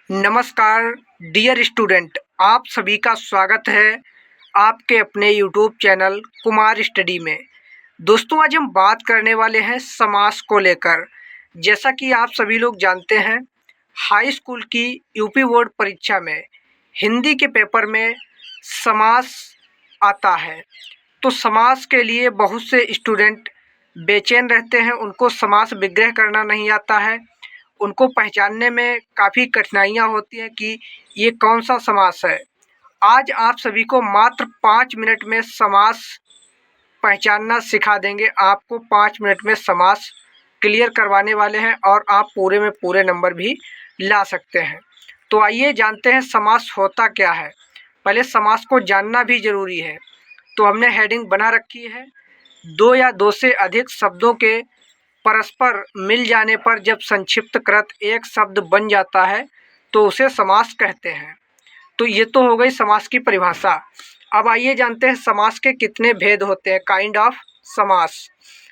नमस्कार dear student, आप सभी का स्वागत है आपके अपने यूट्यूब चैनल कुमार स्टडी में। दोस्तों, आज हम बात करने वाले हैं समास को लेकर। जैसा कि आप सभी लोग जानते हैं, हाई स्कूल की यूपी बोर्ड परीक्षा में हिंदी के पेपर में समास आता है। तो समास के लिए बहुत से स्टूडेंट बेचैन रहते हैं, उनको समास विग्रह करना नहीं आता है, उनको पहचानने में काफ़ी कठिनाइयाँ होती हैं कि ये कौन सा समास है। आज आप सभी को मात्र 5 मिनट में समास पहचानना सिखा देंगे। आपको 5 मिनट में समास क्लियर करवाने वाले हैं और आप पूरे में पूरे नंबर भी ला सकते हैं। तो आइए जानते हैं समास होता क्या है। पहले समास को जानना भी ज़रूरी है। तो हमने हेडिंग बना रखी है, दो या दो से अधिक शब्दों के परस्पर मिल जाने पर जब संक्षिप्तकृत एक शब्द बन जाता है तो उसे समास कहते हैं। तो ये तो हो गई समास की परिभाषा। अब आइए जानते हैं समास के कितने भेद होते हैं, काइंड ऑफ समास।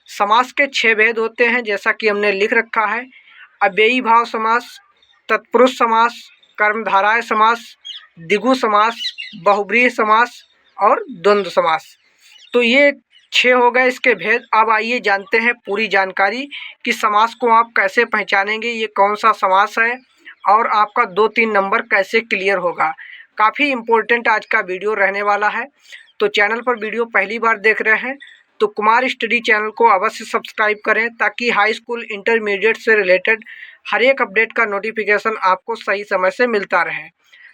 समास के 6 भेद होते हैं, जैसा कि हमने लिख रखा है। अव्ययी भाव समास, तत्पुरुष समास, कर्मधारय समास, द्विगु समास, बहुब्रीहि समास और द्वंद्व समास। तो ये 6 हो गए इसके भेद। अब आइए जानते हैं पूरी जानकारी कि समास को आप कैसे पहचानेंगे, ये कौन सा समास है और आपका 2-3 नंबर कैसे क्लियर होगा। काफ़ी इम्पोर्टेंट आज का वीडियो रहने वाला है। तो चैनल पर वीडियो पहली बार देख रहे हैं तो कुमार स्टडी चैनल को अवश्य सब्सक्राइब करें, ताकि हाई स्कूल इंटरमीडिएट से रिलेटेड हर एक अपडेट का नोटिफिकेशन आपको सही समय से मिलता रहे।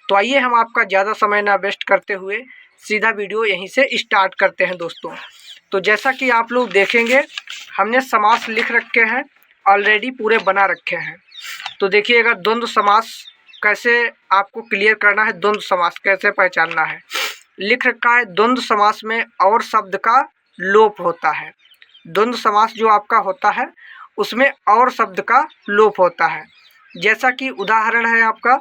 तो आइए हम आपका ज़्यादा समय ना वेस्ट करते हुए सीधा वीडियो यहीं से स्टार्ट करते हैं दोस्तों। तो जैसा कि आप लोग देखेंगे, हमने समास लिख रखे हैं, ऑलरेडी पूरे बना रखे हैं। तो देखिएगा, द्वंद्व समास कैसे आपको क्लियर करना है, द्वंद्व समास कैसे पहचानना है। लिख रखा है, द्वंद्व समास में और शब्द का लोप होता है। द्वंद्व समास जो आपका होता है उसमें और शब्द का लोप होता है। जैसा कि उदाहरण है आपका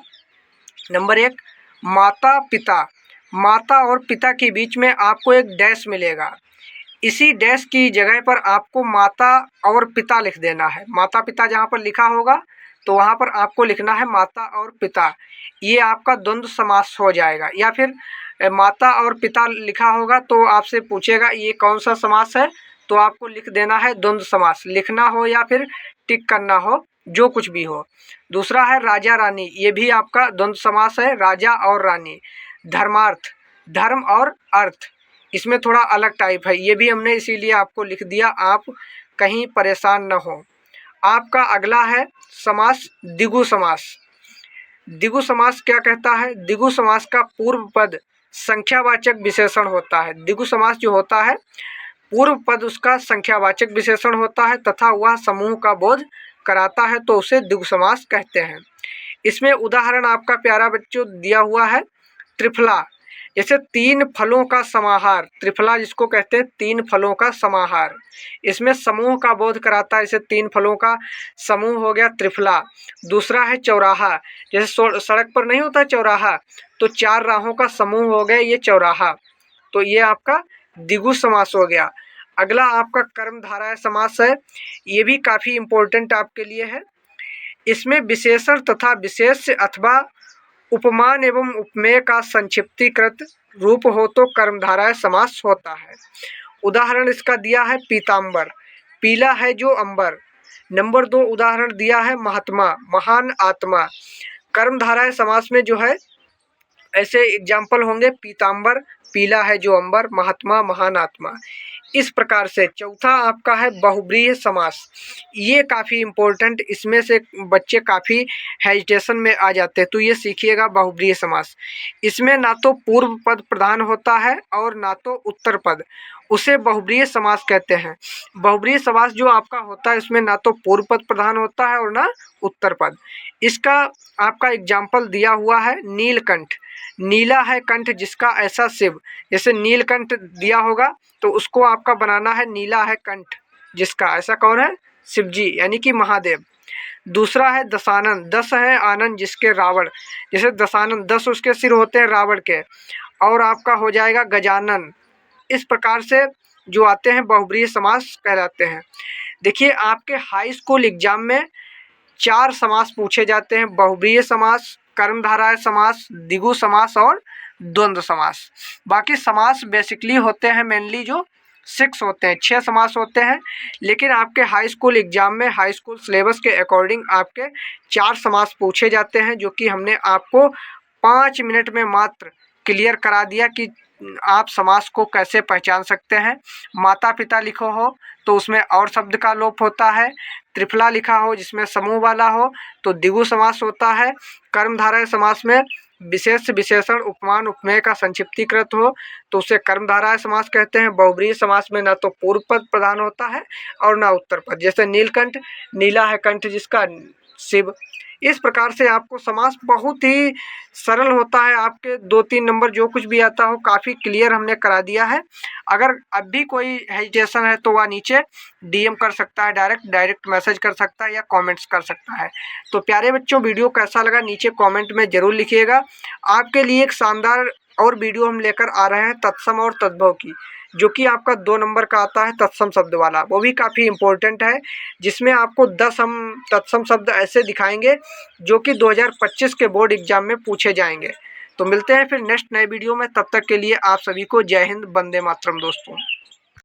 नंबर 1, माता पिता। माता और पिता के बीच में आपको एक डैश मिलेगा। इसी डैश की जगह पर आपको माता और पिता लिख देना है। माता पिता जहाँ पर लिखा होगा तो वहाँ पर आपको लिखना है माता और पिता। ये आपका द्वंद्व समास हो जाएगा। या फिर माता और पिता लिखा होगा तो आपसे पूछेगा ये कौन सा समास है, तो आपको लिख देना है द्वंद्व समास। लिखना हो या फिर टिक करना हो, जो कुछ भी हो। दूसरा है राजा रानी, ये भी आपका द्वंद्व समास है, राजा और रानी। धर्मार्थ, धर्म और अर्थ, इसमें थोड़ा अलग टाइप है, ये भी हमने इसीलिए आपको लिख दिया, आप कहीं परेशान न हो। आपका अगला है समास द्विगु समास। द्विगु समास क्या कहता है? द्विगु समास का पूर्व पद संख्यावाचक विशेषण होता है। द्विगु समास जो होता है, पूर्व पद उसका संख्यावाचक विशेषण होता है तथा वह समूह का बोध कराता है, तो उसे द्विगु समास कहते हैं। इसमें उदाहरण आपका प्यारा बच्चों दिया हुआ है, त्रिफला। जैसे 3 फलों का समाहार, त्रिफला जिसको कहते हैं 3 फलों का समाहार, इसमें समूह का बोध कराता है। जैसे 3 फलों का समूह हो गया त्रिफला। दूसरा है चौराहा, जैसे सड़क पर नहीं होता चौराहा, तो 4 राहों का समूह हो गया ये चौराहा, तो ये आपका द्विगु समास हो गया। अगला आपका कर्मधारय समास है, ये भी काफ़ी इम्पोर्टेंट आपके लिए है। इसमें विशेषण तथा विशेष्य अथवा उपमान एवं उपमेय का संक्षिप्तीकृत रूप हो तो कर्मधारय समास होता है। उदाहरण इसका दिया है पीताम्बर, पीला है जो अंबर। नंबर 2 उदाहरण दिया है महात्मा, महान आत्मा। कर्मधारय समास में जो है ऐसे एग्जाम्पल होंगे, पीताम्बर, पीला है जो अंबर, महात्मा, महान आत्मा। इस प्रकार से चौथा आपका है बहुब्रीहि समास। ये काफ़ी इम्पोर्टेंट, इसमें से बच्चे काफ़ी हेजिटेशन में आ जाते हैं, तो ये सीखिएगा बहुब्रीहि समास। इसमें ना तो पूर्व पद प्रधान होता है और ना तो उत्तर पद, उसे बहुब्रीहि समास कहते हैं। बहुब्रीहि समास जो आपका होता है इसमें ना तो पूर्व पद प्रधान होता है और ना उत्तर पद। इसका आपका एग्जाम्पल दिया हुआ है नीलकंठ। नीला है कंठ जिसका ऐसा शिव, जैसे नीलकंठ दिया होगा तो उसको आपका बनाना है नीला है कंठ जिसका ऐसा कौन है? शिव जी, यानी कि महादेव। दूसरा है दशानन, 10 है आनंद जिसके रावण, जैसे दशानन 10 उसके सिर होते हैं रावण के, और आपका हो जाएगा गजानन। इस प्रकार से जो आते हैं बहुब्रीहि समास कहलाते हैं। देखिए, आपके हाई स्कूल एग्जाम में 4 समास पूछे जाते हैं, बहुब्रीहि समास, कर्मधारय समास, द्विगु समास और द्वंद्व समास। बाकी समास बेसिकली होते हैं मेनली जो 6 होते हैं, 6 समास होते हैं। लेकिन आपके हाई स्कूल एग्जाम में हाई स्कूल सिलेबस के अकॉर्डिंग आपके 4 समास पूछे जाते हैं, जो कि हमने आपको 5 मिनट में मात्र क्लियर करा दिया कि आप समास को कैसे पहचान सकते हैं। माता पिता लिखो हो तो उसमें और शब्द का लोप होता है। त्रिफला लिखा हो जिसमें समूह वाला हो तो द्विगु समास होता है। कर्मधारय समास में विशेष विशेषण उपमान उपमेय का संक्षिप्तीकृत हो तो उसे कर्मधारय समास कहते हैं। बहुब्रीहि समास में ना तो पूर्व पद प्रधान होता है और ना उत्तर पद, जैसे नीलकंठ, नीला है कंठ जिसका, शिव। इस प्रकार से आपको समास बहुत ही सरल होता है। आपके 2-3 नंबर जो कुछ भी आता हो काफ़ी क्लियर हमने करा दिया है। अगर अब भी कोई हेजिटेशन है तो वह नीचे डीएम कर सकता है, डायरेक्ट मैसेज कर सकता है या कमेंट्स कर सकता है। तो प्यारे बच्चों, वीडियो कैसा लगा नीचे कमेंट में ज़रूर लिखिएगा। आपके लिए एक शानदार और वीडियो हम लेकर आ रहे हैं तत्सम और तद्भव की, जो कि आपका 2 नंबर का आता है तत्सम शब्द वाला, वो भी काफ़ी इम्पोर्टेंट है। जिसमें आपको 10 हम तत्सम शब्द ऐसे दिखाएंगे जो कि 2025 के बोर्ड एग्जाम में पूछे जाएंगे। तो मिलते हैं फिर नेक्स्ट नए वीडियो में, तब तक के लिए आप सभी को जय हिंद, वंदे मातरम दोस्तों।